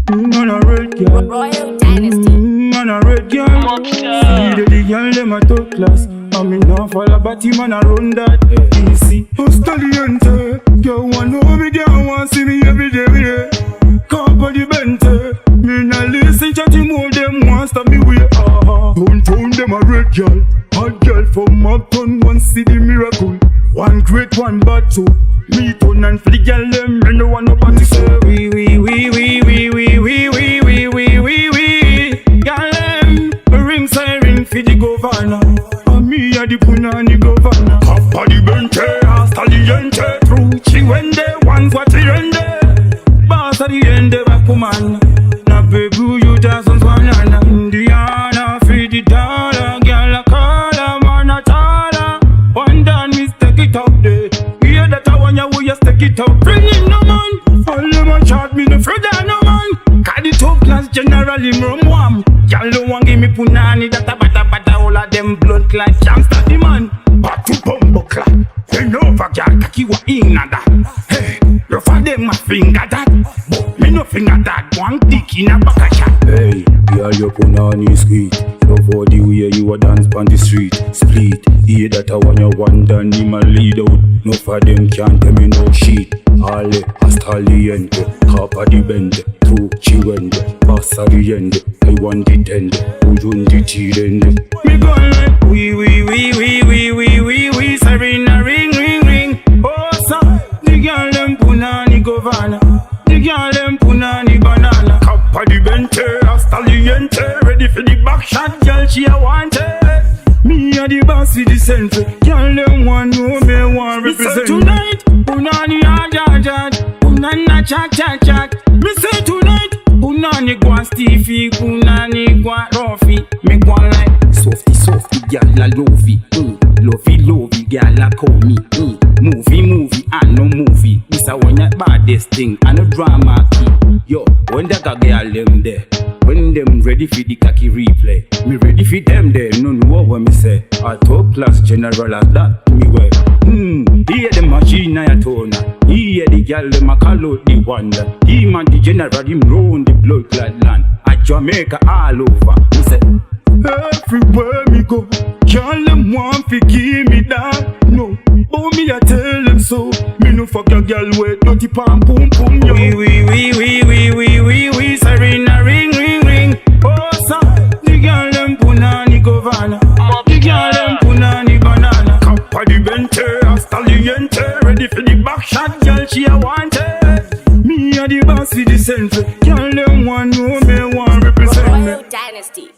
Man a red girl. Royal Dynasty. Man a red girl. See the girl them a top class. I mean now fall a body man a run that. Easy. Hostaliente. Girl want know me, girl want see me every day. Come for the bente. Me not listen chatting more them want stop me way. Downtown them a red girl. Hot girl from Uptown want see the miracle. One great, one bad too. Me turn and for the girl them, and no one nobody say we. Girl them, ring siren for the governor. And me a the punani governor. Top of the benche, hasta the ente. True, she when they want what they rende. Boss at the end of a woman. Na baby you just on banana. Indiana for the dollar, girl a color, man a taller. One done mistake it out there. Hear that I want ya, will you stick it out? Bring him no man. All them a chat me no Fred no man. Cause the top class general him rum warm. Y'all don't want give me punani that a bata all of them blood clot can't stop the man. Batu bumbo clot. You know for y'all kaki wa inna that. Hey, you for them a finger that. But me no finger that. One dick in a back a shot. Hey, girl your punani sweet. So for the way you a dance on the street. Split, hear that I want you one done him a lead out. No for them can't tell me no shit. Ale hasta el diente, capa di bende, tu chiwende, passa riende, I want the tende, ujundi chirende. Me gon' like we, Serena ring. Oh son, the girl them punani governor, the girl them punani banana. Capa di bende, hasta el diente, ready for the back shot, girl she a want it. Me a the boss with the century, girl them want know me want represent. Tonight, punani Unana chat. Me say tonight, Unani gwan Stevie, Unani gwan Ruffy. Me gwan like softy, girl a lovey. Lovey, girl a call me. Movie, and no movie. This a one ya baddest thing, and no drama key. Yo, when that a girl them there, when them ready for the khaki replay, me ready for them there. No know what me say. A top class general at that me way. Hear the machine I told her. Hear the girl them a call out the wonder. He man the general him round the blood clad land. At Jamaica all over. Me say everywhere me go, girl them want to give me that. No, but me I tell them so. Me no fuck your girl with dirty pam boom yo. We Serena ring. Oh son, the girl them punani governor. The girl them punani banana. Capa di bente, hasta el diente, ready for the back shot, girl she a want it. Me a the boss with the century, girl them want know me want represent me. Royal Dynasty.